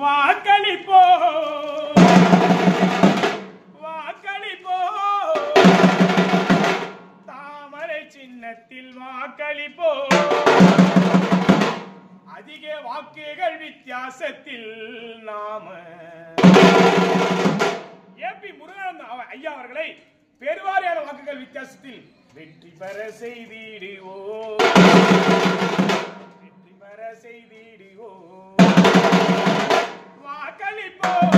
வாக்களிப்போ வாக்களிப்போ தாமரை சின்னத்தில் வாக்களிப்போ அதிக வாக்குகள் வித்தியாசத்தில் நாம ஏபி முருகன் ஐயா அவர்களை பெருவாரியான வாக்குகள் வித்தியாசத்தில் வெற்றி பெற செய்திடுவோம் வெற்றி பெற செய்திடுவோம் வாக்களிப்போம்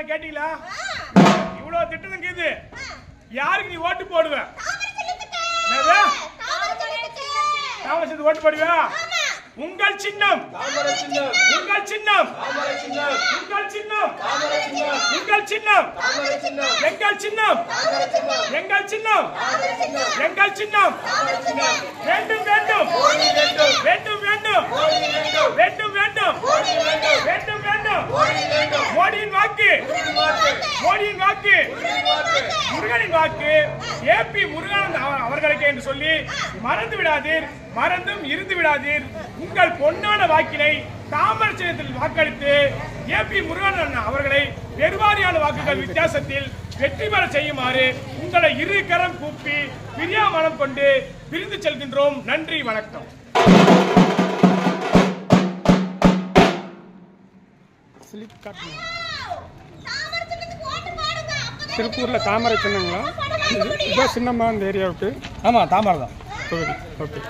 கேட்டீங்களா? இவ்வளவு திட்டம் இது யாருக்கு நீ ஓட்டு போடுவ? ஓட்டு போடுவா? உங்கள் சின்னம் உங்கள் சின்னம் உங்கள் சின்னம் உங்கள் சின்னம் எங்கள் சின்னம் எங்கள் சின்னம் எங்கள் சின்னம் வேண்டும் வேண்டும் வேண்டும் வேண்டும் வேண்டும் வேண்டும் வேண்டும் வேண்டும் மோடியின் வாக்கு மோடியின் வாக்கு முருகனின் வாக்கு ஏபி முருகன் அவர்களுக்கு என்று சொல்லி மறந்து விடாதீர் மறந்தும் இருந்து விடாதீர் உங்கள் பொன்னான வாக்கினை தாமரை சின்னத்தில் வாக்களித்து ஏபி முருகன் அவர்களை பெருவாரியான வாக்குகள் வித்தியாசத்தில் வெற்றி பெற செய்யுமாறு உங்களை இரு கரம் கூப்பி பிரியாமனம் கொண்டு பிரிந்து செல்கின்றோம். நன்றி, வணக்கம். திருப்பூர்ல தாமரை சின்னங்களா? இதான் சின்னமா இந்த ஏரியாவுக்கு? ஆமா, தாமரை தான். ஓகே.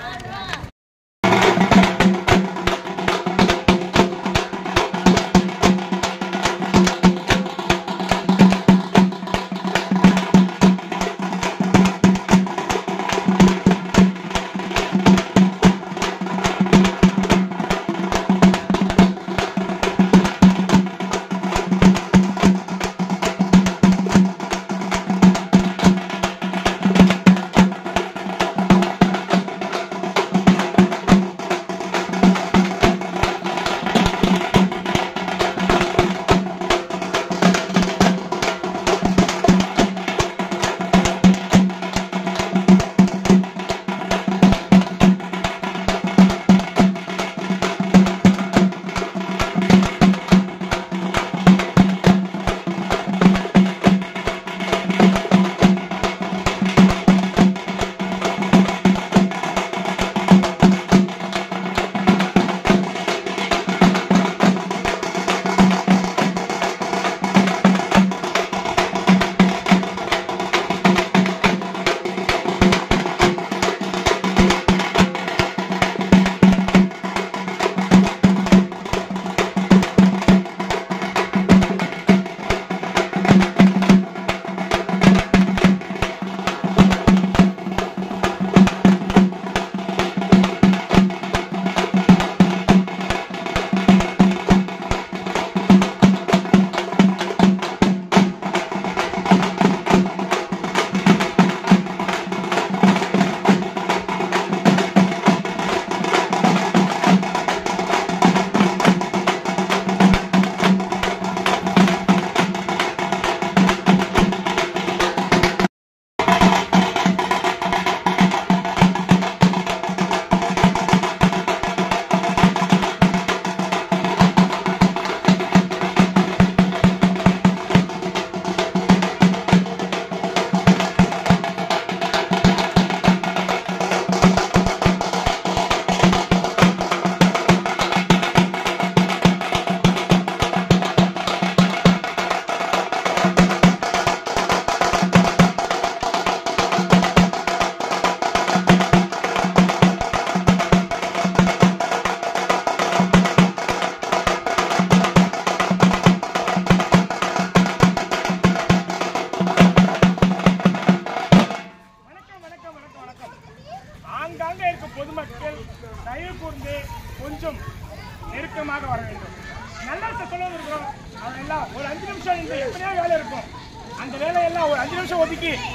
இன்னைக்கு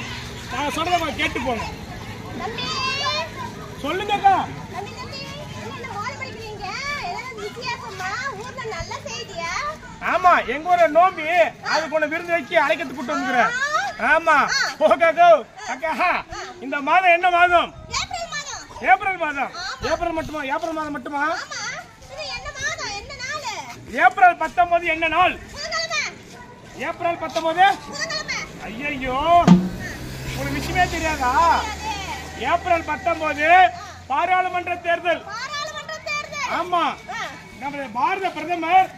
நான் சொல்றத கேட்டு போங்க. தம்பி சொல்லுங்கக்கா. தம்பி என்ன மாலை படிக்கிறீங்க? ஏதாவது வித்தியாசமா? ஊர்ல நல்ல செய்தியா? ஆமா, எங்க ஊர்ல நோம்பி, அது போன விருந்து வைக்க அழைக்கத்து கூட்டு வந்துக்கிறேன். ஆமா போகாக்கோ. அக்கா இந்த மாதம் என்ன மாதம்? ஏப்ரல் மாதம். ஏப்ரல் மாதம். ஏப்ரல் மட்டுமா? ஏப்ரல் மாதம் மட்டுமா? ஆமா. இது என்ன மாதம்? என்ன நாள்? ஏப்ரல் 19 என்ன நாள்? புதன்கிழமை. ஏப்ரல் 19 புதன்கிழமை. ஐயோ ஒரு விஷயமே தெரியாதா? ஏப்ரல் 19 பாராளுமன்ற தேர்தல். பாராளுமன்ற தேர்தல். ஆமா, நம்ம பாரத பிரதமர்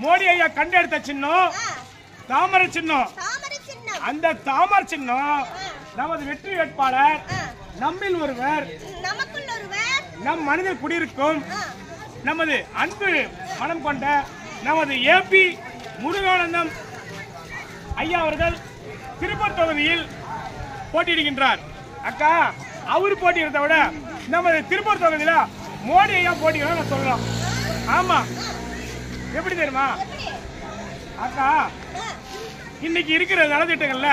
மோடி ஐயா கண்டெடுத்த சின்னம் தாமரை சின்னம். தாமரை சின்னம். அந்த தாமரை சின்னம் நமது வெற்றி வேட்பாளர் நம்மில் ஒருவர், நமக்குள் ஒருவர், நம் மனதில் குடியிருக்கும் நமது அன்பு மனம் கொண்ட நமது ஏபி முருகானந்தம் ஐயா அவர்கள் திருப்பூர் தொகுதியில் போட்டியிடுகின்றார். அக்கா அவரு போட்டியிடுறத விட நமது திருப்பூர் தொகுதியில மோடி ஐயா போட்டியிட சொல்லலாம். ஆமா, எப்படி தெரியுமா அக்கா? இன்னைக்கு இருக்கிற நலத்திட்டங்கள்ல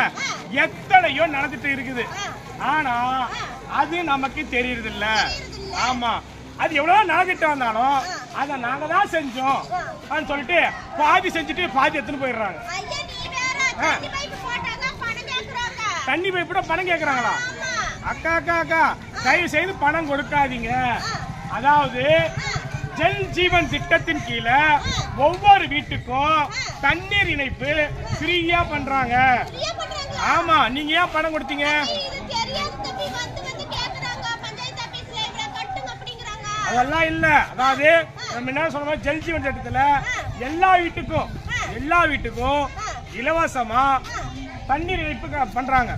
எத்தனையோ நலத்திட்டம் இருக்குது, ஆனா அது நமக்கு தெரியறது இல்ல. ஆமா, அது எவ்வளவு நலத்திட்டம் வந்தாலும் அதை நாங்க தான் செஞ்சோம் அப்படின்னு சொல்லிட்டு பாதி செஞ்சுட்டு பாதி எடுத்துன்னு போயிடுறாங்க. தண்ணி பைப்போட பணம் கேக்குறாங்களா? அக்கா அக்கா அக்கா தயவு செய்து பணம் கொடுக்காதீங்க. அதாவது ஜல் ஜீவன் திட்டத்தின் கீழே ஒவ்வொரு வீட்டுக்கும் தண்ணீர் இணைப்பு ஃப்ரீயா பண்றாங்க. ஆமா, நீங்க ஏன் பணம் கொடுத்தீங்க? அதெல்லாம் இல்ல. அதாவது நம்ம என்ன சொல்றோம், ஜல் ஜீவன் திட்டத்துல எல்லா வீட்டுக்கும் இலவசமா தண்ணீர் இணைப்பு பண்றாங்க.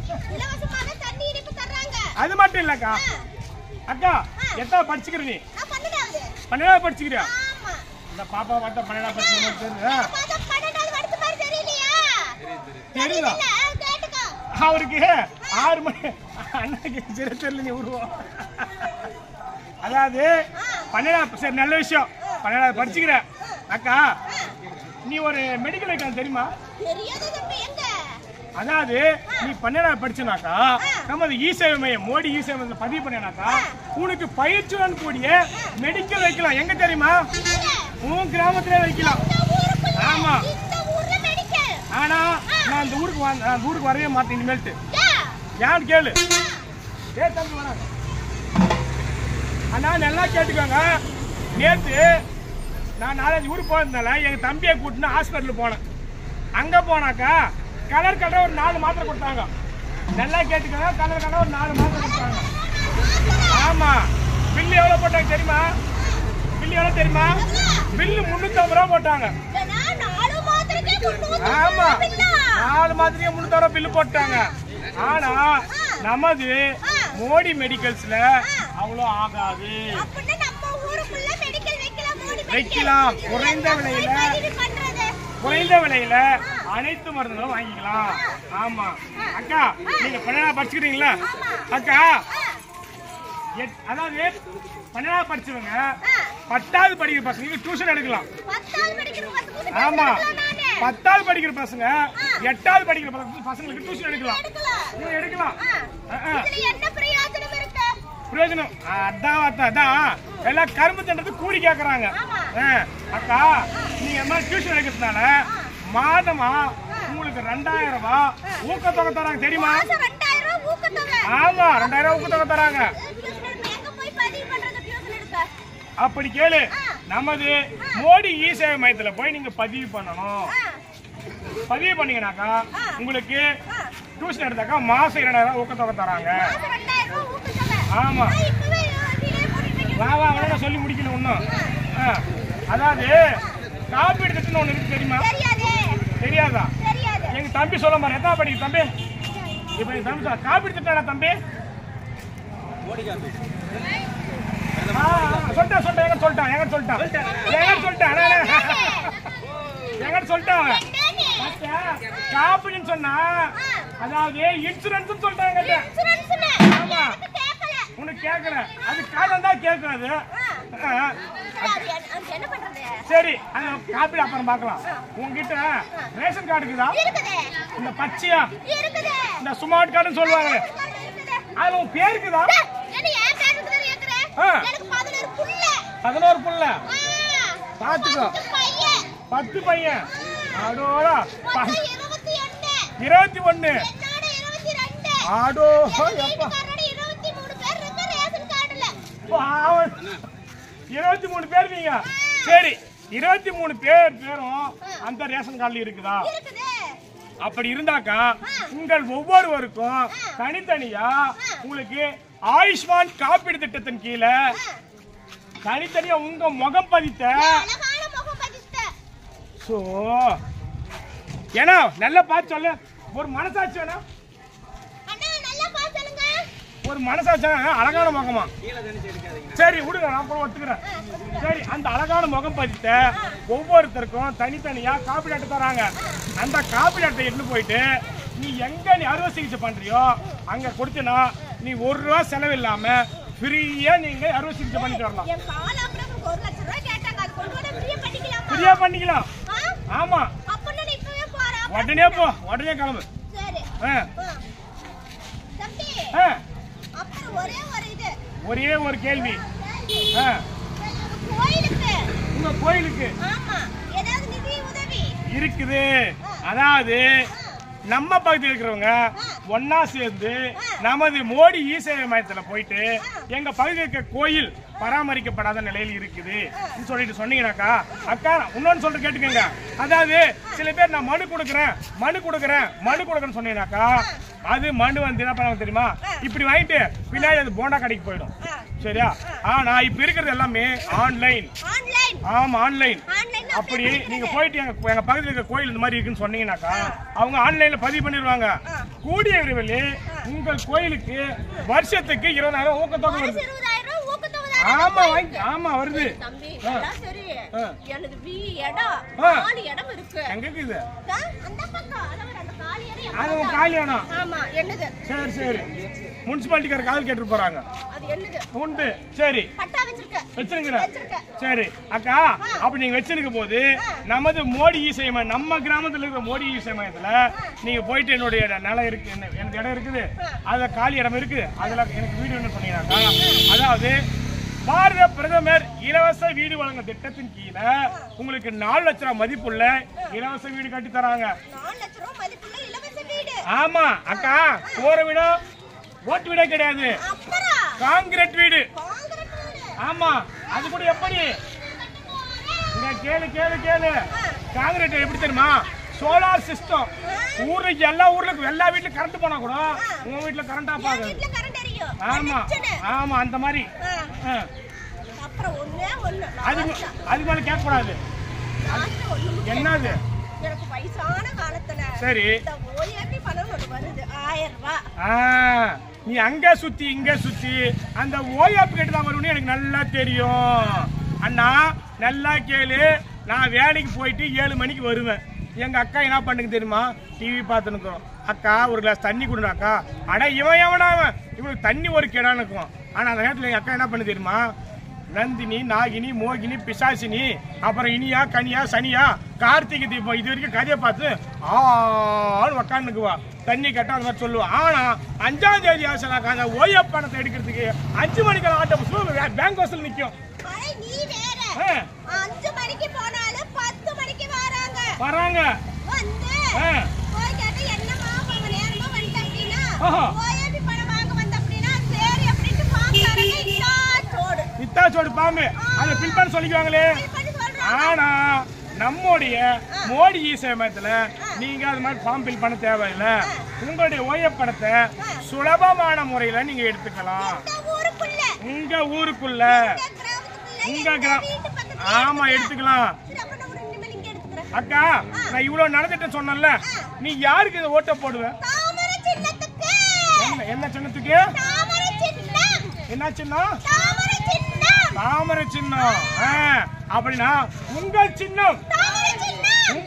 அது மட்டும் இல்லக்கா. அக்கா எத்தனை படிச்சுக்கிற நீ? 12வது படிச்சுக்கிறியா? இந்த பாப்பா பார்த்தா 12வது படிச்சுக்கிற தெரியுதா? அவருக்கு 6 மணி அன்னைக்கு சரி தெரியல நீ விடுவோம். அதாவது 12வது சரி, நல்ல விஷயம். 12வது படிச்சுக்கிற அக்கா, நீ ஒரு மெடிக்கல் வைக்கலாம் தெரியுமா? அதாவது நீ 12வது படிச்சனாக்கா நமது இ-சேவை மையம் மோடி இ-சேவை மையத்துல பதிவு பண்ணனாக்கா உனக்கு பயிற்சியுடன் கூடிய மெடிக்கல் வைக்கலாம். எங்க தெரியுமா? உன் கிராமத்திலே வைக்கலாம். ஆமா, ஆனா நான் இந்த ஊருக்கு வரவே மாட்டேன் இனிமேல்ட்டு. ஏன்னு கேளு. தம்பி வர அண்ணா நல்லா கேட்டுக்கோங்க. நேற்று நான் 4-5 ஊருக்கு போனதுனால எங்க தம்பியை கூட்டின்னு ஹாஸ்பிட்டலுக்கு போனேன். அங்க போனாக்கா கலர் ஒரு 4 மாத்திரை கொடுத்தாங்க. நல்லா கேட்டுக்கோங்க, கலர் ஒரு 4 மாத்திரை கொடுத்தாங்க. ஆமா, பில்லு எவ்வளவு போட்டாங்க தெரியுமா? பில்லு 350 ரூபா போட்டாங்க. ஆமா, 4 மாத்திரையே 300 ரூபா பில்லு போட்டாங்க. ஆனா நமது மோடி மெடிக்கல்ஸ்ல அவ்வளவு ஆகாது. வைக்கலாம். குறைந்த விலையில அனைத்து மருந்துகளும் வாங்கிக்கலாம். ஆமா அக்கா, நீங்க 12வது படிச்சுக்கிறீங்களா? அக்கா அதாவது 12வது படிச்சவங்க 10வது படிக்கிற பசங்களுக்கு டியூஷன் எடுக்கலாம். ஆமா, 10வது படிக்கிற பசங்க 8வது படிக்கிற பசங்களுக்கு டியூஷன் எடுக்கலாம். பிரயோஜனம் அதான் எல்லாம் கரும்பு தண்டது கூலி கேக்குறாங்க. அக்கா நீங்க டியூஷன் எடுக்கிறதுனால மாதமா உங்களுக்கு 2000 ரூபாய் ஊக்கத்தொகை தராங்க தெரியுமா? ஆமா, 2000 ரூபாய் ஊக்கத்தொகை தராங்க. அப்படி கேளு. நமது மோடி இ-சேவை மையத்துல போய் நீங்க பதிவு பண்ணணும். பதிவு பண்ணீங்கன்னாக்கா உங்களுக்கு டியூஷன் எடுத்தாக்கா மாசம் 2000 ரூபாய் ஊக்கத்தொகை தராங்க. ஆமா, வா சொல்லி முடிக்கணும் இன்னும். அதாவது காப்பீடு திட்டம் ஒண்ணு இருக்கு தெரியுமா? தெரியாதா? எங்க தம்பி சொல்ல மாதிரி எத்தனை படிக்க தம்பி? இப்ப எங்க தம்பி காப்பீடு திட்டம் தம்பி சொல்லிட்டான். காப்பீடுன்னு சொன்னா அதாவது இன்சூரன்ஸ் சொல்லிட்டாங்க. ஆமா, உனக்கு கேட்கல, அது காலம் தான் கேட்காது. என்ன பண்றது? சரி அந்த காப்பீடு அப்புறம் பார்க்கலாம். உங்ககிட்ட ரேஷன் கார்டு இருக்குதா? இருக்குது. இந்த பச்சையா இருக்குது. இந்த ஸ்மார்ட் கார்டுன்னு சொல்லுவாங்க. அதுல உன் பேர் இருக்குதா? என்ன ஏன் பேர் இருக்குன்னு கேக்குறே? எனக்கு 11 புள்ள. 11 புள்ள. பாத்துக்கோ. 10 பையன். அடோடா. 21. என்னோட 22. ஆடோ அப்பா. 23 பேர் இருக்கு ரேஷன் கார்டுல. 23 பேர் நீங்க. சரி 23 பேரும் அந்த ரேஷன் கார்டுல இருக்குதா? இருக்குது. அப்படி இருந்தாக்கா உங்கள் ஒவ்வொருவருக்கும் தனித்தனியா உங்களுக்கு ஆயுஷ்மான் காப்பீடு திட்டத்தின் கீழே தனித்தனியா உங்க முகம் பதித்த ஏன்னா நல்லா பார்த்து சொல்லு. ஒரு மனசாட்சி வேணா, ஒரு மனசாட்சி அழகான முகமா. சரி விடுங்க, நான் கூட ஒத்துக்கிறேன். சரி அந்த அழகான முகம் பதித்த ஒவ்வொருத்தருக்கும் தனித்தனியா காப்பீடு அட்டை தராங்க. அந்த காப்பீடு அட்டை எடுத்து போயிட்டு நீ எங்க நீ அறுவை சிகிச்சை பண்றியோ அங்க கொடுத்தனா நீ 1 ரூபா செலவு இல்லாம ஃப்ரீயா நீங்க அறுவை சிகிச்சை பண்ணிட்டு வரலாம். ஃப்ரீயா பண்ணிக்கலாம். ஆமா உடனே போ, உடனே கிளம்பு. ஒரே ஒரு கேள்வி, உங்க கோயிலுக்கு இருக்குது. அதாவது நம்ம பகுதியில் இருக்கிறவங்க ஒன்னா சேர்ந்து நமது மோடி இ-சேவை மையத்துல போயிட்டு எங்க பகுதியில் இருக்க கோயில் பராமரிக்கப்படாத நிலையில் இருக்குது சொல்லிட்டு சொன்னீங்கன்னாக்கா, அக்கா இன்னொன்னு சொல்லிட்டு கேட்டுக்கோங்க. அதாவது சில பேர் நான் மனு கொடுக்குறேன்னு சொன்னீங்கன்னாக்கா அது மனு வந்து என்ன பண்ண தெரியுமா, இப்படி வாங்கிட்டு பின்னாடி அது போண்டா கடைக்கு போயிடும். சரியா? ஆனா இப்ப இருக்கிறது எல்லாமே ஆன்லைன். ஆமா ஆன்லைன். அப்படி நீங்க போயிட்டு எங்க பகுதியில் இருக்க கோயில் இந்த மாதிரி இருக்குன்னு சொன்னீங்கன்னாக்கா அவங்க ஆன்லைன்ல பதிவு பண்ணிடுவாங்க. கூடிய விரைவில் உங்கள் கோயிலுக்கு வருஷத்துக்கு 20,000 ஊக்கத்தொகை வருது. ஆமா ஆமா வருது. எங்க இருக்குது அது காலியானம்? சரி சரி முனிசிபாலிட்டிக்கார கால் கேட்டு போறாங்க. உண்டு. சரி வச்சிருக்கிறேன். சரி அக்கா அப்படி நீங்க வச்சிருக்க போது நமது மோடி இ-சேவை மையம், நம்ம கிராமத்துல இருக்கிற மோடி இ-சேவை மையத்துல நீங்க போயிட்டு என்னுடைய நிலம் இருக்கு, எனக்கு இடம் இருக்குது, அதுல காலி இடம் இருக்கு, அதுல எனக்கு வீடு என்ன சொன்னீங்கன்னாக்கா, அதாவது பாரத பிரதமர் இலவச வீடு வழங்கும் திட்டத்தின் கீழே உங்களுக்கு 4 லட்சம் ரூபாய் மதிப்புள்ள இலவச வீடு கட்டி தராங்க. ஆமா அக்கா, போற வீடு ஓட்டு வீடே கிடையாது, காங்கிரீட் வீடு. ஆமா அது கூட எப்படி கேளு கேளு கேளு. காங்கிரீட் எப்படி தெரியுமா, சோலார் சிஸ்டம். ஊருக்கு எல்லா வீட்டுல கரண்ட் போனா கூட உங்க வீட்டுல கரண்ட் ஆஃப் ஆகுது. ஆமா ஆமா அந்த மாதிரி. அது மேல கேட்க கூடாது. என்னது? சரி நீ அங்க சுத்தி இங்க சுத்தி அந்த ஓயாப்பு கேட்டு தான் வரும்னு எனக்கு நல்லா தெரியும். அண்ணா நல்லா கேளு. நான் வேலைக்கு போயிட்டு 7 மணிக்கு வருவேன். எங்க அக்கா என்ன பண்ணுங்க தெரியுமா, டிவி பார்த்துன்னு அக்கா ஒரு கிளாஸ் தண்ணி கொடுனாக்கா, அட இவன் எவனாவன் இவனுக்கு தண்ணி ஒரு கேடான்னு இருக்கும். ஆனா அந்த நேரத்தில் எங்க அக்கா என்ன பண்ணு தெரியுமா, நந்தினி, நாகினி, மோகினி, பிசாசினி, அப்புறம் இனியா, கனியா, சனியா, கார்த்திகை தீபம் இது வரைக்கும் கதையை பார்த்து ஆள் உக்காந்துக்குவா, தண்ணி கட்ட அந்த மாதிரி சொல்லுவா. ஆனா 5ஆம் தேதி ஆசைனாக்கா அந்த ஓய்வு பணத்தை எடுக்கிறதுக்கு 5 மணிக்கு ஆட்டோ பேங்க் வாசல் நிற்கும். வராங்க இத்தாச்சோடு பாம்பு அதை பில் பண்ண சொல்லிக்குவாங்களே. ஆனா நம்முடைய மோடி இ-சேவை மையத்துல நீங்க அது மாதிரி ஃபார்ம் பில் பண்ண தேவையில்லை. உங்களுடைய ஓய்வு பணத்தை சுலபமான முறையில நீங்க எடுத்துக்கலாம். உங்க ஊருக்குள்ள உங்க ஆமா எடுத்துக்கலாம். அக்கா நான் இவ்வளவு நடந்துட்டு சொன்னல, நீ யாருக்கு இந்த ஓட்ட போடுவ? என்ன சின்னத்துக்கு? என்ன சின்னம்? தாமரை சின்னம். அப்படின்னா உங்கள் சின்னம்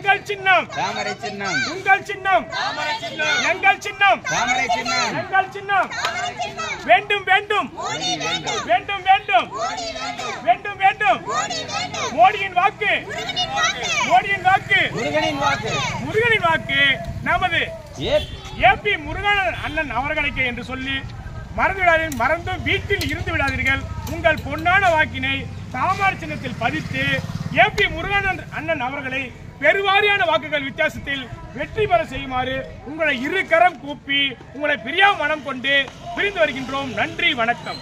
எங்கள் சின்னம் தாமரை சின்னம் உங்கள் சின்னம் எங்கள் சின்னம் தாமரை சின்னம் எங்கள் சின்னம் வேண்டும் வேண்டும் வேண்டும் வேண்டும் வேண்டும் வேண்டும் மோடியின் வாக்கு மோடியின் வாக்கு முருகனின் வாக்கு முருகனின் வாக்கு நமது ஏ- ஏபி முருகன் அண்ணன் அவர்களுக்கு என்று சொல்லி மறந்தும் வீட்டில் இருந்து விடாதீர்கள். உங்கள் பொன்னான வாக்கினை தாமரை சின்னத்தில் பதித்து ஏபி முருகன் அண்ணன் அவர்களை பெருவாரியான வாக்குகள் வித்தியாசத்தில் வெற்றி பெற செய்யுமாறு உங்களை இரு கரம் கூப்பி உங்களை பிரியா மனம் கொண்டு பிரிந்து வருகின்றோம். நன்றி, வணக்கம்.